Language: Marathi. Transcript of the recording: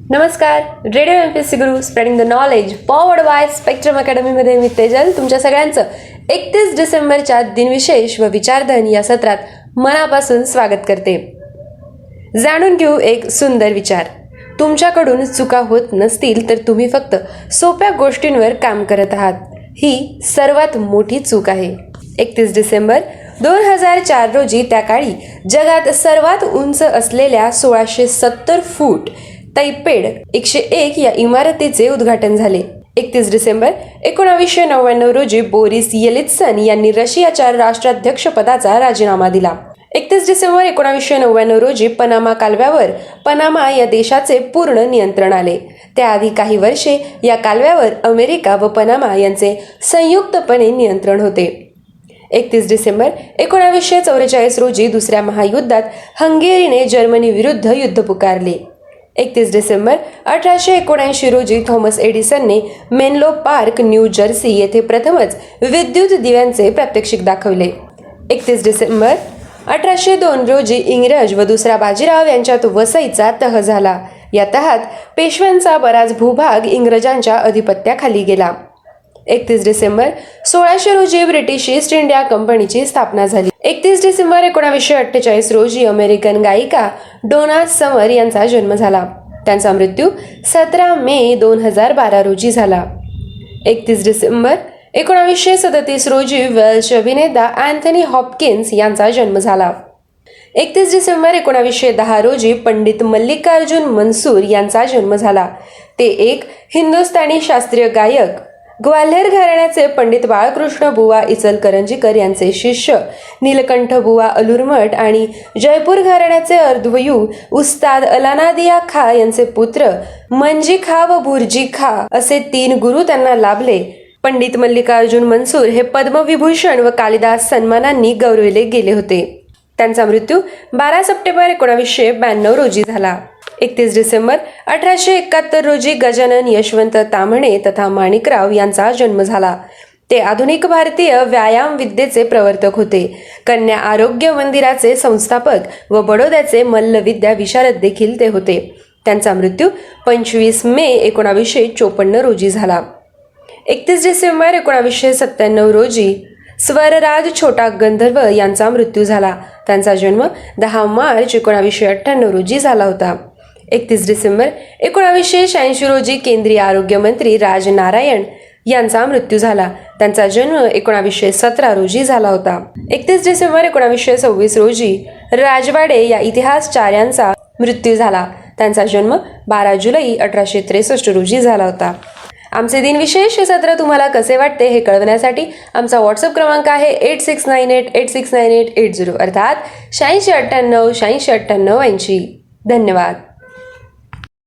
नमस्कार. Radio MPSC Guru spreading the knowledge powered by Spectrum अकॅडमीमध्ये मी तेजल तुमच्या सगळ्यांचं 31 डिसेंबरच्या दिनविशेष व विचारधन या सत्रात मनापासून स्वागत करते. जाणून घेऊ एक सुंदर विचार. तुमच्याकडून चुका होत नसतील तर तुम्ही फक्त सोप्या गोष्टींवर काम करत आहात. ही सर्वात मोठी चूक आहे. 31 डिसेंबर 2004 रोजी त्या काळी जगात सर्वात उंच असलेल्या 1670 फूट तैपेड 101 या इमारतीचे उद्घाटन झाले. 31 डिसेंबर 1999 रोजी बोरिस येलित्सन यांनी रशियाच्या राष्ट्राध्यक्षपदाचा राजीनामा दिला. 31 डिसेंबर 1999 रोजी पनामा कालव्यावर पनामा या देशाचे पूर्ण नियंत्रण आले. त्याआधी काही वर्षे या कालव्यावर अमेरिका व पनामा यांचे संयुक्तपणे नियंत्रण होते. 31 डिसेंबर 1944 रोजी दुसऱ्या महायुद्धात हंगेरीने जर्मनी विरुद्ध युद्ध पुकारले. 31 डिसेंबर 1879 रोजी थॉमस एडिसनने मेनलो पार्क, न्यू जर्सी येथे प्रथमच विद्युत दिव्यांचे प्रात्यक्षिक दाखवले. 31 डिसेंबर 1802 रोजी इंग्रज व दुसरा बाजीराव यांच्यात वसईचा तह झाला. या तहात पेशव्यांचा बराच भूभाग इंग्रजांच्या अधिपत्याखाली गेला. 31 डिसेंबर 1600 रोजी ब्रिटिश ईस्ट इंडिया कंपनीची स्थापना झाली. 31 डिसेंबर 1948 रोजी अमेरिकन गायिका डोना समर यांचा जन्म झाला. त्यांचा मृत्यू 17 मे 2012 रोजी झाला. 31 डिसेंबर 1937 रोजी वेल्श अभिनेता अँथनी हॉपकिन्स यांचा जन्म झाला. 31 डिसेंबर 1910 रोजी पंडित मल्लिकार्जुन मंसूर यांचा जन्म झाला. ते एक हिंदुस्थानी शास्त्रीय गायक, ग्वाल्हेर घराण्याचे पंडित बाळकृष्ण बुवा इचलकरंजीकर यांचे शिष्य, नीलकंठ बुवा अलुरमठ आणि जयपूर घराण्याचे अर्धवयू उस्ताद अलानादिया खा यांचे पुत्र मंजी खा व बुर्जी खा असे 3 गुरु त्यांना लाभले. पंडित मल्लिकार्जुन मंसूर हे पद्मविभूषण व कालिदास सन्मानांनी गौरविले गेले होते. त्यांचा मृत्यू 12 सप्टेंबर 1992 रोजी झाला. 31 डिसेंबर 1871 रोजी गजानन यशवंत ताम्हणे तथा माणिकराव यांचा जन्म झाला. ते आधुनिक भारतीय व्यायाम विद्येचे प्रवर्तक होते. कन्या आरोग्य मंदिराचे संस्थापक व बडोद्याचे मल्लविद्या विशारद देखील ते होते. त्यांचा मृत्यू 25 मे 1954 रोजी झाला. 31 डिसेंबर 1997 रोजी स्वरराज छोटा गंधर्व यांचा मृत्यू झाला. त्यांचा जन्म 10 मार्च 1998 रोजी झाला होता. 31 डिसेंबर 1986 रोजी केंद्रीय आरोग्य मंत्री राज नारायण यांचा मृत्यू झाला. त्यांचा जन्म 1917 रोजी झाला होता. 31 डिसेंबर 1926 रोजी राजवाडे या इतिहासचार्यांचा मृत्यू झाला. त्यांचा जन्म 12 जुलै 1863 रोजी झाला होता. आमचे दिनविशेष हे सत्र तुम्हाला कसे वाटते हे कळवण्यासाठी आमचा व्हॉट्सअप क्रमांक आहे 8698869880 अर्थात 8698 869880. धन्यवाद.